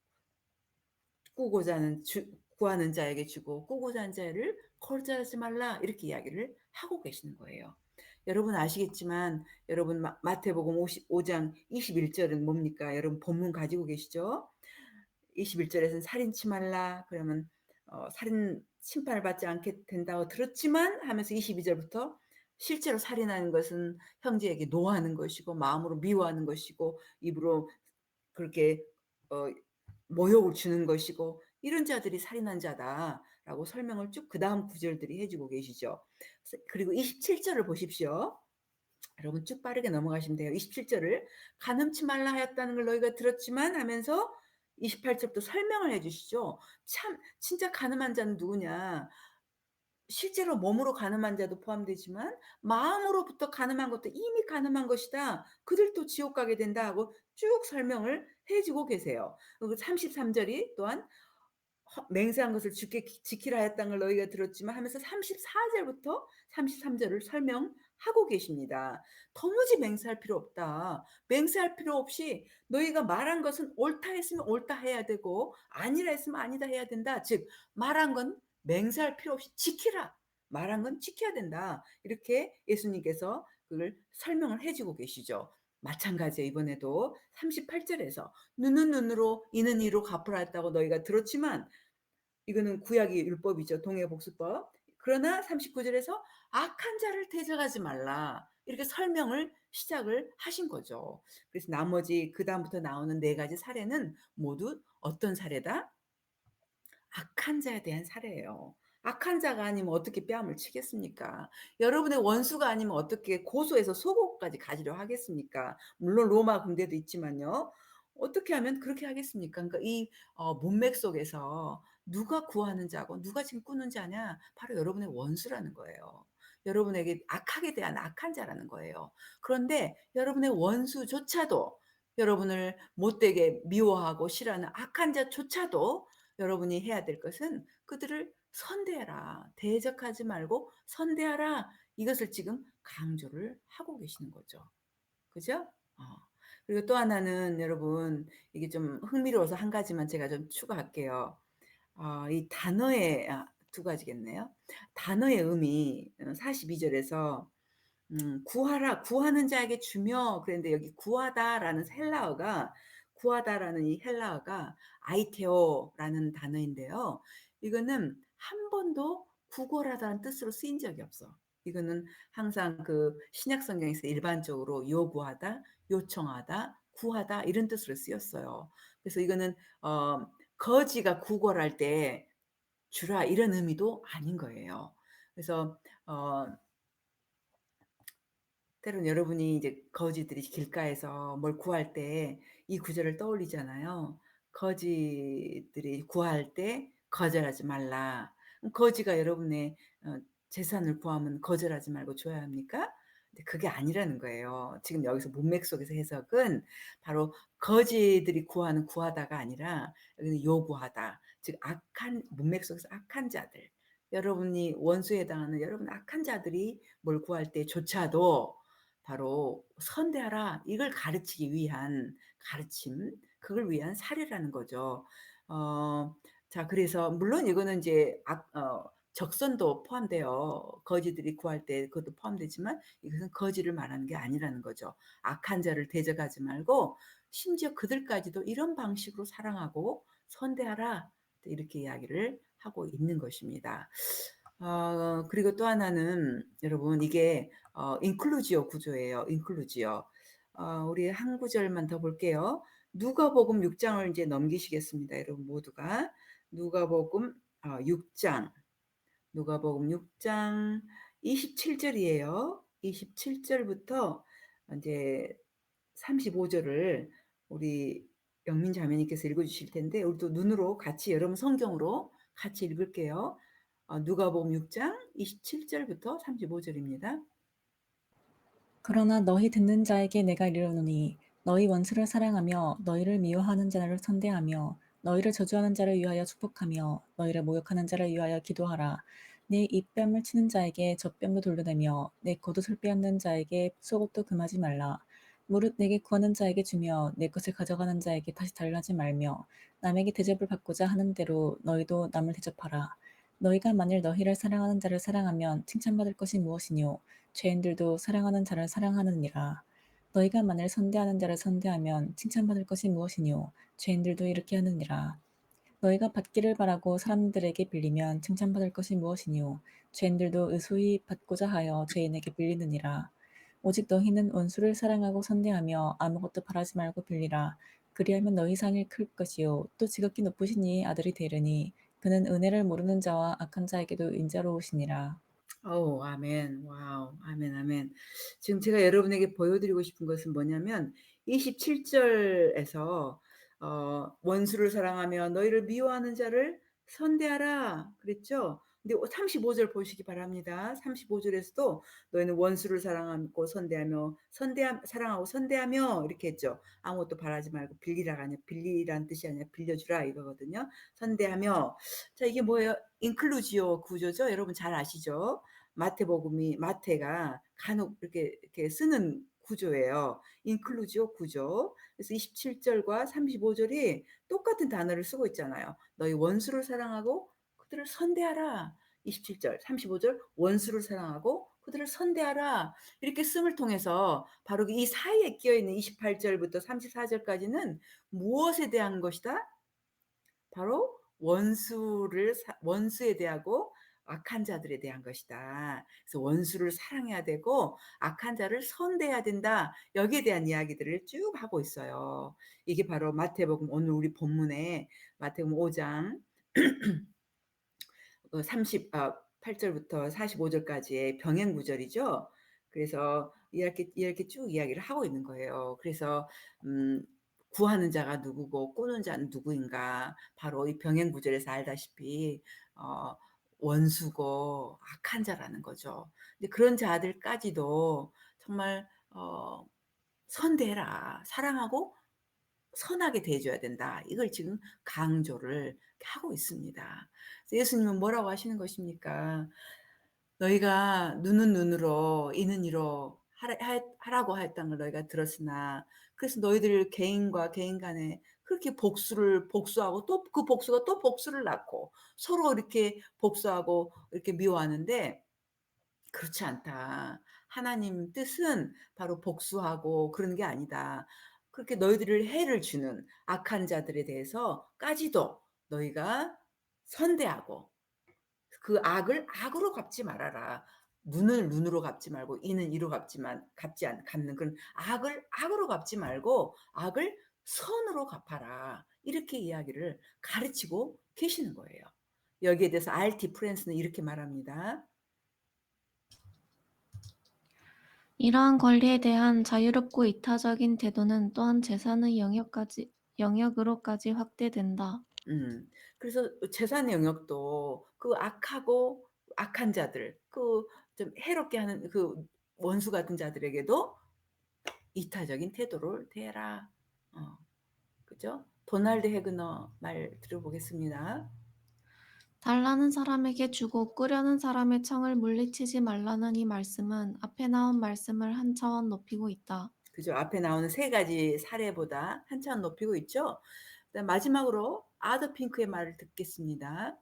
꾸고자 하는 구하는 자에게 주고 꾸고자 하는 자를 거절하지 말라 이렇게 이야기를 하고 계시는 거예요. 여러분 아시겠지만 여러분 마태복음 55장 21절은 뭡니까? 여러분 본문 가지고 계시죠? 21절에서는 살인치 말라 그러면 살인 심판을 받지 않게 된다고 들었지만 하면서 22절부터 실제로 살인하는 것은 형제에게 노하는 것이고 마음으로 미워하는 것이고 입으로 그렇게 어 모욕을 주는 것이고 "이런 자들이 살인한 자다."라고 설명을 쭉 그다음 구절들이 해 주고 계시죠. 그리고 27 절을 보십시오. 여러분 쭉 빠르게 넘어가시면 돼요. 27 절을 "가늠치 말라 하였다는 걸 너희가 들었지만." 하면서 28 절부터 설명을 해 주시죠. 참 진짜 가늠한 자는 누구냐. 실제로 몸으로 가늠한 자도 포함되지만 마음으로부터 가늠한 것도 이미 가늠한 것이다. 그들도 지옥 가게 된다 하고 쭉 설명을 해 주고 계세요. 그리고 33 절이 또한 맹세한 것을 주께 지키라 했다는 걸 너희가 들었지만 하면서 34 절부터 33 절을 설명하고 계십니다. 도무지 맹세할 필요 없다. 맹세할 필요 없이 너희가 말한 것은 옳다 했으면 옳다 해야 되고 아니라 했으면 아니다 해야 된다. 즉 말한 건 맹세할 필요 없이 지키라. 말한 건 지켜야 된다. 이렇게 예수님께서 그걸 설명을 해 주고 계시죠. 마찬가지예요. 이번에도 38 절에서 "눈은 눈으로 이는 이로 갚으라 했다고 너희가 들었지만." 이거는 구약의 율법이죠. 동해복수법. 그러나 39 절에서 "악한 자를 대적하지 말라." 이렇게 설명을 시작을 하신 거죠. 그래서 나머지 그다음부터 나오는 4 가지 사례는 모두 어떤 사례다? 악한 자에 대한 사례예요. 악한 자가 아니면 어떻게 뺨을 치겠습니까? 여러분의 원수가 아니면 어떻게 고소해서 속옷까지 가지려 하겠습니까? 물론 로마 군대도 있지만요. 어떻게 하면 그렇게 하겠습니까? 그러니까 이 문맥 속에서 누가 구하는 자고 누가 지금 꾸는 자냐? 바로 여러분의 원수라는 거예요. 여러분에게 악하게 대한 악한 자라는 거예요. 그런데 여러분의 원수조차도 여러분을 못되게 미워하고 싫어하는 악한 자조차도 여러분이 해야 될 것은 그들을 선대하라. 대적하지 말고 선대하라. 이것을 지금 강조를 하고 계시는 거죠. 그죠? 어. 그리고 또 하나는 여러분 이게 좀 흥미로워서 한 가지만 제가 좀 추가할게요. 이 단어의 2 가지겠네요. 단어의 의미 42 절에서 구하라 구하는 자에게 주며 그랬는데 여기 구하다라는 헬라어가 구하다라는 이 헬라어가 아이테오라는 단어인데요. 이거는 한 번도 구걸하다는 뜻으로 쓰인 적이 없어. 이거는 항상 그 신약 성경에서 일반적으로 요구하다, 요청하다, 구하다 이런 뜻으로 쓰였어요. 그래서 이거는 거지가 구걸할 때 주라 이런 의미도 아닌 거예요. 그래서 때론 여러분이 이제 거지들이 길가에서 뭘 구할 때 이 구절을 떠올리잖아요. 거지들이 구할 때 거절하지 말라. 거지가 여러분의 재산을 구하면 거절하지 말고 줘야 합니까? 근데 그게 아니라는 거예요. 지금 여기서 문맥 속에서 해석은 바로 거지들이 구하다가 아니라 여기는 요구하다. 즉 악한 문맥 속에서 악한 자들, 여러분이 원수에 해당하는 여러분 악한 자들이 뭘 구할 때조차도 바로 선대하라 이걸 가르치기 위한 가르침, 그걸 위한 사례라는 거죠. 자 그래서 물론 이거는 이제 적선도 포함돼요. 거지들이 구할 때 그것도 포함되지만 이것은 거지를 말하는 게 아니라는 거죠. 악한 자를 대적하지 말고 심지어 그들까지도 이런 방식으로 사랑하고 선대하라 이렇게 이야기를 하고 있는 것입니다. 그리고 또 하나는 여러분 이게 인클루지오 구조예요. 인클루지오. 우리 한 구절만 더 볼게요. 누가복음 6장을 이제 넘기시겠습니다. 여러분 모두가 누가복음 6장 누가복음 6장 27절이에요. 27절부터 이제 35절을 우리 영민 자매님께서 읽어주실 텐데 우리도 눈으로 같이 여러분 성경으로 같이 읽을게요. 누가복음 6장 27절부터 35절입니다. 그러나 너희 듣는 자에게 내가 이르노니 너희 원수를 사랑하며 너희를 미워하는 자를 선대하며 너희를 저주하는 자를 위하여 축복하며 너희를 모욕하는 자를 위하여 기도하라. 내 입뺨을 치는 자에게 젖뺨도 돌려내며 내 겉옷을 빼앗는 자에게 속옷도 금하지 말라. 무릇 내게 구하는 자에게 주며 내 것을 가져가는 자에게 다시 달라지 말며 남에게 대접을 받고자 하는 대로 너희도 남을 대접하라. 너희가 만일 너희를 사랑하는 자를 사랑하면 칭찬받을 것이 무엇이뇨? 죄인들도 사랑하는 자를 사랑하느니라. 너희가 만일 선대하는 자를 선대하면 칭찬받을 것이 무엇이뇨? 죄인들도 이렇게 하느니라. 너희가 받기를 바라고 사람들에게 빌리면 칭찬받을 것이 무엇이뇨? 죄인들도 의소히 받고자 하여 죄인에게 빌리느니라. 오직 너희는 원수를 사랑하고 선대하며 아무것도 바라지 말고 빌리라. 그리하면 너희 상이 클 것이요 또 지극히 높으신 이의 아들이 되리니 그는 은혜를 모르는 자와 악한 자에게도 인자로우시니라. 아멘. 와우. 아멘, 아멘. 지금 제가 여러분에게 보여드리고 싶은 것은 뭐냐면 27절에서 원수를 사랑하며 너희를 미워하는 자를 선대하라 그랬죠. 근데 35절 보시기 바랍니다. 35절에서도 너희는 원수를 사랑하고 선대하며 사랑하고 선대하며 이렇게 했죠. 아무것도 바라지 말고 빌리라가 아니라 빌리란 뜻이 아니라 빌려주라 이거거든요. 선대하며 자 이게 뭐예요? 인클루지오 구조죠. 여러분 잘 아시죠? 마태가 간혹 이렇게 쓰는 구조예요. 인클루지오 구조. 그래서 27절과 35절이 똑같은 단어를 쓰고 있잖아요. 너희 원수를 사랑하고 그들을 선대하라. 27절, 35절 원수를 사랑하고 그들을 선대하라. 이렇게 씀을 통해서 바로 이 사이에 끼어 있는 28절부터 34절까지는 무엇에 대한 것이다? 바로 원수에 대하고 악한 자들에 대한 것이다. 그래서 원수를 사랑해야 되고 악한 자를 선대해야 된다. 여기에 대한 이야기들을 쭉 하고 있어요. 이게 바로 마태복음 오늘 우리 본문에 마태복음 5장 38절부터 45절까지의 병행 구절이죠. 그래서 이렇게 쭉 이야기를 하고 있는 거예요. 그래서 구하는 자가 누구고 꾸는 자는 누구인가? 바로 이 병행 구절에서 알다시피 원수고 악한 자라는 거죠. 근데 그런 자들까지도 정말 선대해라. 사랑하고 선하게 대해줘야 된다. 이걸 지금 강조를 하고 있습니다. 예수님은 뭐라고 하시는 것입니까? 너희가 눈은 눈으로 이는 이로 하라고 했던 걸 너희가 들었으나 그래서 너희들 개인과 개인 간에 그렇게 복수하고 또 그 복수가 또 복수를 낳고 서로 이렇게 복수하고 이렇게 미워하는데 그렇지 않다. 하나님 뜻은 바로 복수하고 그런 게 아니다. 그렇게 너희들을 해를 주는 악한 자들에 대해서까지도 너희가 선대하고 그 악을 악으로 갚지 말아라. 눈을 눈으로 갚지 말고 이는 이로 갚는 그런 악을 악으로 갚지 말고 악을 선으로 갚아라. 이렇게 이야기를 가르치고 계시는 거예요. 여기에 대해서 R.T. 프랜스는 이렇게 말합니다. 이러한 권리에 대한 자유롭고 이타적인 태도는 또한 재산의 영역으로까지 확대된다. 그래서 재산 영역도 그 악하고 악한 자들, 그 그 좀 해롭게 하는 그 원수 같은 자들에게도 이타적인 태도를 대해라. 그죠? 도널드 해그너 말 들어보겠습니다. 달라는 사람에게 주고 끄려는 사람의 청을 물리치지 말라는 이 말씀은 앞에 나온 말씀을 한 차원 높이고 있다. 그죠? 앞에 나오는 세 가지 사례보다 한참 높이고 있죠. 그다음 마지막으로 아더 핑크의 말을 듣겠습니다.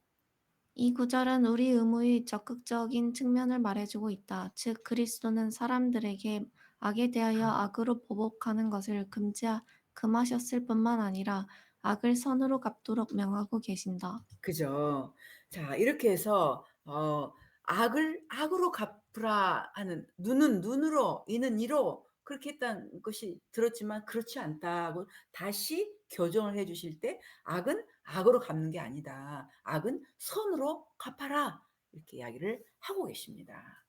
이 구절은 우리 의무의 적극적인 측면을 말해주고 있다. 즉 그리스도는 사람들에게 악에 대하여 악으로 보복하는 것을 금하셨을 뿐만 아니라 악을 선으로 갚도록 명하고 계신다. 그죠? 자, 이렇게 해서 악을 악으로 갚으라 하는, 눈은 눈으로, 이는 이로 그렇게 했다는 것이 들었지만 그렇지 않다고 다시 교정을 해 주실 때, 악은 악으로 갚는 게 아니다. 악은 선으로 갚아라. 이렇게 이야기를 하고 계십니다.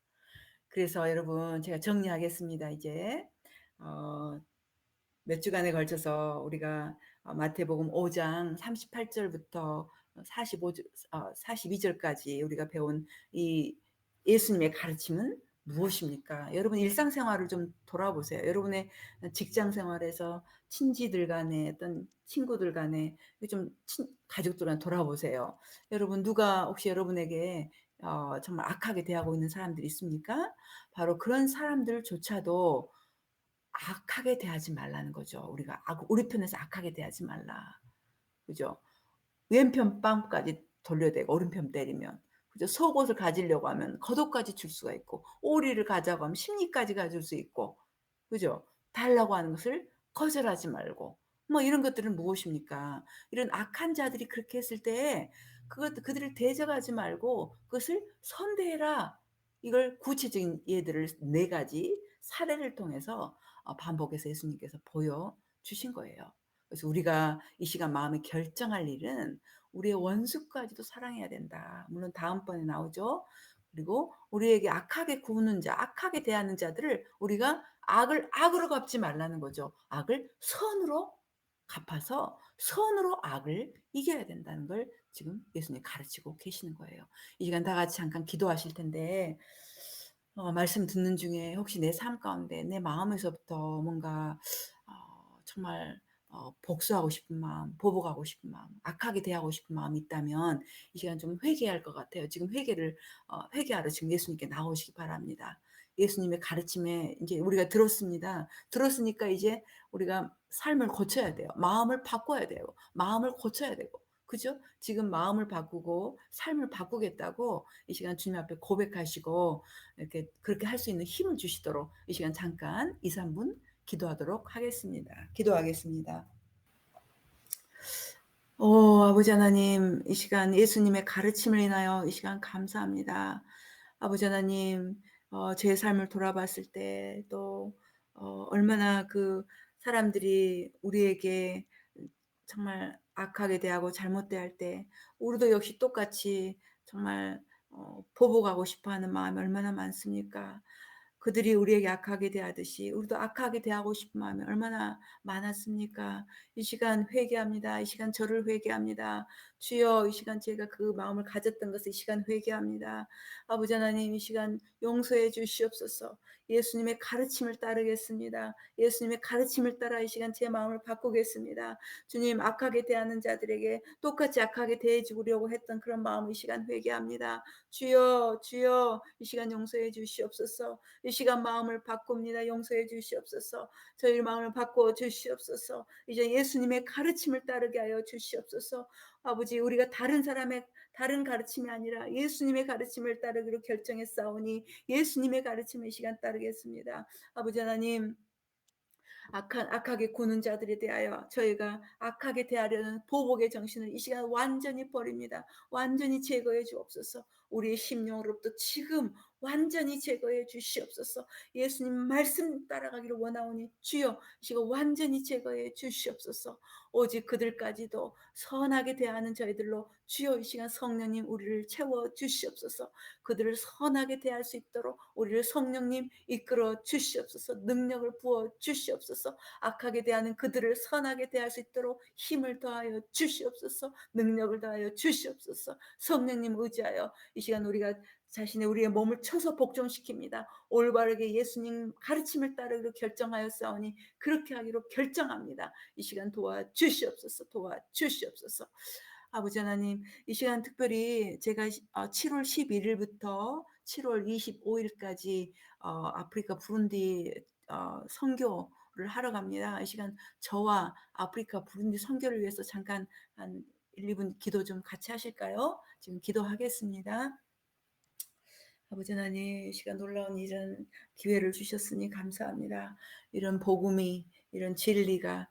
그래서 여러분, 제가 정리하겠습니다. 이제 몇 주간에 걸쳐서 우리가 마태복음 5장 38절부터 42절까지 우리가 배운 이 예수님의 가르침은 무엇입니까? 여러분 일상생활을 좀 돌아보세요. 여러분의 직장 생활에서 친지들 간에, 어떤 친구들 간에, 좀 가족들 간에 돌아보세요. 여러분 누가 혹시 여러분에게 정말 악하게 대하고 있는 사람들이 있습니까? 바로 그런 사람들조차도 악하게 대하지 말라는 거죠. 우리가 우리 편에서 악하게 대하지 말라. 그죠? 왼편 뺨까지 돌려대고 오른편 때리면, 그죠? 속옷을 가지려고 하면 겉옷까지 줄 수가 있고, 오리를 가자고 하면 심리까지 가질 수 있고, 그죠? 달라고 하는 것을 거절하지 말고, 뭐 이런 것들은 무엇입니까? 이런 악한 자들이 그렇게 했을 때 그들을 대적하지 말고 그것을 선대해라. 이걸 구체적인 예들을 네 가지 사례를 통해서 반복해서 예수님께서 보여주신 거예요. 그래서 우리가 이 시간 마음에 결정할 일은 우리의 원수까지도 사랑해야 된다. 물론 다음번에 나오죠. 그리고 우리에게 악하게 구는 자, 악하게 대하는 자들을 우리가 악을 악으로 갚지 말라는 거죠. 악을 선으로 갚아서 선으로 악을 이겨야 된다는 걸 지금 예수님이 가르치고 계시는 거예요. 이 시간 다 같이 잠깐 기도하실 텐데, 말씀 듣는 중에 혹시 내 삶 가운데 내 마음에서부터 뭔가 정말 복수하고 싶은 마음, 보복하고 싶은 마음, 악하게 대하고 싶은 마음이 있다면 이 시간 좀 회개할 것 같아요. 지금 회개하러 지금 예수님께 나오시기 바랍니다. 예수님의 가르침에 이제 우리가 들었습니다. 들었으니까 이제 우리가 삶을 고쳐야 돼요. 마음을 바꿔야 돼요. 마음을 고쳐야 되고. 그죠? 지금 마음을 바꾸고 삶을 바꾸겠다고 이 시간 주님 앞에 고백하시고, 이렇게 그렇게 할 수 있는 힘을 주시도록 이 시간 잠깐 2, 3분 기도하도록 하겠습니다. 기도하겠습니다. 아버지 하나님, 이 시간 예수님의 가르침을 인하여 이 시간 감사합니다. 아버지 하나님, 제 삶을 돌아봤을 때 또 얼마나 그 사람들이 우리에게 정말 악하게 대하고 잘못 대할 때 우리도 역시 똑같이 정말 보복하고 싶어하는 마음이 얼마나 많습니까? 그들이 우리에게 악하게 대하듯이 우리도 악하게 대하고 싶은 마음이 얼마나 많았습니까? 이 시간 회개합니다. 이 시간 저를 회개합니다. 주여, 이 시간 제가 그 마음을 가졌던 것을 이 시간 회개합니다. 아버지 하나님, 이 시간 용서해 주시옵소서. 예수님의 가르침을 따르겠습니다. 예수님의 가르침을 따라 이 시간 제 마음을 바꾸겠습니다. 주님, 악하게 대하는 자들에게 똑같이 악하게 대해 주려고 했던 그런 마음을 이 시간 회개합니다. 주여, 주여, 이 시간 용서해 주시옵소서. 이 시간 마음을 바꿉니다. 용서해 주시옵소서. 저희 마음을 바꾸어 주시옵소서. 이제 예수님의 가르침을 따르게 하여 주시옵소서. 아버지, 우리가 다른 사람의 다른 가르침이 아니라 예수님의 가르침을 따르기로 결정했사오니 예수님의 가르침을 이 시간 따르겠습니다. 아버지 하나님, 악하게 구는 자들에 대하여 저희가 악하게 대하려는 보복의 정신을 이 시간 완전히 버립니다. 완전히 제거해 주옵소서. 우리의 심령으로부터 지금 완전히 제거해 주시옵소서. 예수님 말씀 따라가기를 원하오니 주여, 이 시간 완전히 제거해 주시옵소서. 오직 그들까지도 선하게 대하는 저희들로 주여, 이 시간 성령님 우리를 채워 주시옵소서. 그들을 선하게 대할 수 있도록 우리를 성령님 이끌어 주시옵소서. 능력을 부어 주시옵소서. 악하게 대하는 그들을 선하게 대할 수 있도록 힘을 더하여 주시옵소서. 능력을 더하여 주시옵소서. 성령님 의지하여 이 시간 우리가 자신의 우리의 몸을 쳐서 복종시킵니다. 올바르게 예수님 가르침을 따르기로 결정하였사오니 그렇게 하기로 결정합니다. 이 시간 도와주시옵소서. 도와주시옵소서. 아버지 하나님, 이 시간 특별히 제가 7월 11일부터 7월 25일까지 아프리카 부룬디 선교를 하러 갑니다. 이 시간 저와 아프리카 부룬디 선교를 위해서 잠깐 한 1, 2분 기도 좀 같이 하실까요? 지금 기도하겠습니다. 아버지 하나님, 이 시간 놀라운 이런 기회를 주셨으니 감사합니다. 이런 복음이, 이런 진리가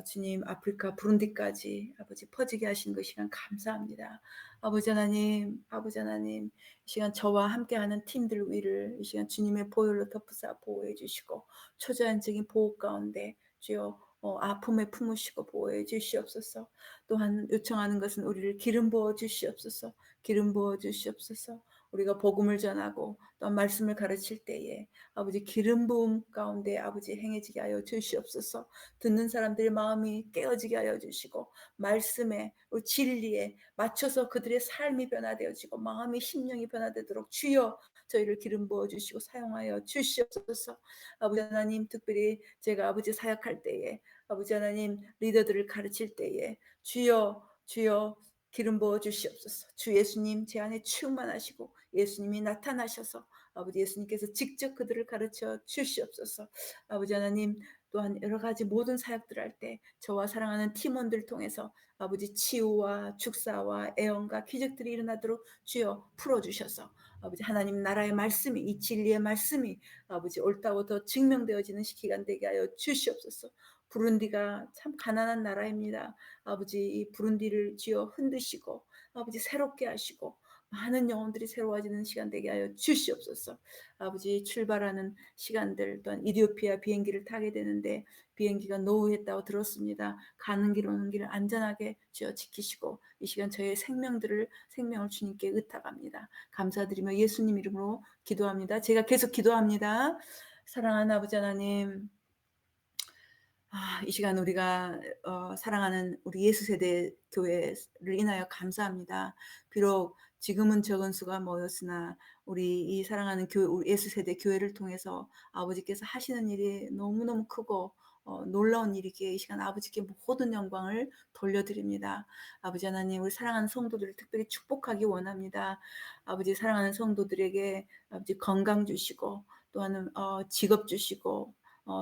주님 아프리카 부룬디까지 아버지 퍼지게 하신 그 시간 감사합니다. 아버지 하나님, 아버지 하나님, 이 시간 저와 함께하는 팀들 위를 이 시간 주님의 보혈로 덮으사 보호해 주시고 초자연적인 보호 가운데 주여 아픔에 품으시고 보호해 주시옵소서. 또한 요청하는 것은 우리를 기름 부어 주시옵소서. 기름 부어 주시옵소서. 우리가 복음을 전하고 또 말씀을 가르칠 때에 아버지 기름 부음 가운데 아버지 행해지게 하여 주시옵소서. 듣는 사람들의 마음이 깨어지게 하여 주시고 말씀에 진리에 맞춰서 그들의 삶이 변화되어지고 마음이 심령이 변화되도록 주여 저희를 기름 부어 주시고 사용하여 주시옵소서. 아버지 하나님, 특별히 제가 아버지 사역할 때에 아버지 하나님 리더들을 가르칠 때에 주여 기름 부어 주시옵소서. 주 예수님 제 안에 충만하시고 예수님이 나타나셔서 아버지 예수님께서 직접 그들을 가르쳐 주시옵소서. 아버지 하나님, 또한 여러 가지 모든 사역들 할 때 저와 사랑하는 팀원들 통해서 아버지 치유와 축사와 애언과 기적들이 일어나도록 주여 풀어주셔서 아버지 하나님 나라의 말씀이, 이 진리의 말씀이 아버지 옳다고 더 증명되어지는 기간 되게 하여 주시옵소서. 부룬디가 참 가난한 나라입니다. 아버지 이 부룬디를 주여 흔드시고 아버지 새롭게 하시고 많은 영혼들이 새로워지는 시간 되게 하여 주시옵소서. 아버지 출발하는 시간들 또한 이디오피아 비행기를 타게 되는데 비행기가 노후했다고 들었습니다. 가는 길 오는 길을 안전하게 주여 지키시고 이 시간 저의 생명을 주님께 의탁합니다. 감사드리며 예수님 이름으로 기도합니다. 제가 계속 기도합니다. 사랑하는 아버지 하나님, 이 시간 우리가 사랑하는 우리 예수세대 교회를 인하여 감사합니다. 비록 지금은 적은 수가 모였으나 우리 이 사랑하는 우리 예수세대 교회를 통해서 아버지께서 하시는 일이 너무너무 크고 놀라운 일이기에 이 시간 아버지께 모든 영광을 돌려드립니다. 아버지 하나님, 우리 사랑하는 성도들을 특별히 축복하기 원합니다. 아버지 사랑하는 성도들에게 아버지 건강 주시고 또한 직업 주시고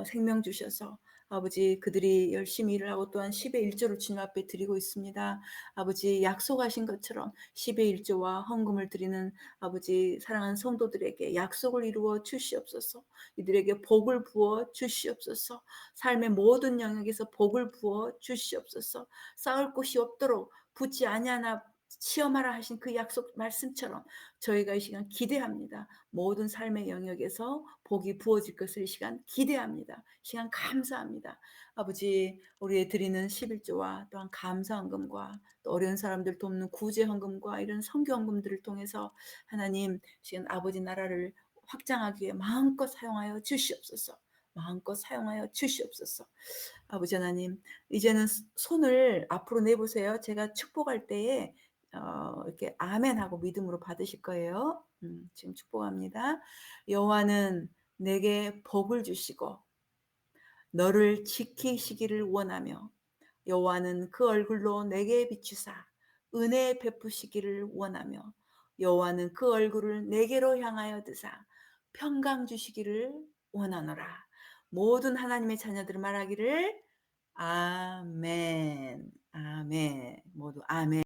생명 주셔서 아버지 그들이 열심히 일을 하고 또한 10의 1조를 주님 앞에 드리고 있습니다. 아버지 약속하신 것처럼 10의 1조와 헌금을 드리는 아버지 사랑하는 성도들에게 약속을 이루어 주시옵소서. 이들에게 복을 부어 주시옵소서. 삶의 모든 영역에서 복을 부어 주시옵소서. 쌓을 곳이 없도록 붙지 아니하나 시험하라 하신 그 약속 말씀처럼 저희가 이 시간 기대합니다. 모든 삶의 영역에서 복이 부어질 것을 이 시간 기대합니다. 이 시간 감사합니다. 아버지, 우리의 드리는 11조와 또한 감사헌금과 또 어려운 사람들 돕는 구제헌금과 이런 선교헌금들을 통해서 하나님, 시간 아버지 나라를 확장하기 위해 마음껏 사용하여 주시옵소서. 마음껏 사용하여 주시옵소서. 아버지 하나님, 이제는 손을 앞으로 내보세요. 제가 축복할 때에 이렇게 아멘하고 믿음으로 받으실 거예요. 지금 축복합니다. 여호와는 내게 복을 주시고 너를 지키시기를 원하며 여호와는 그 얼굴로 내게 비추사 은혜 베푸시기를 원하며 여호와는 그 얼굴을 내게로 향하여 드사 평강 주시기를 원하노라. 모든 하나님의 자녀들 말하기를 아멘. 아멘. 모두 아멘.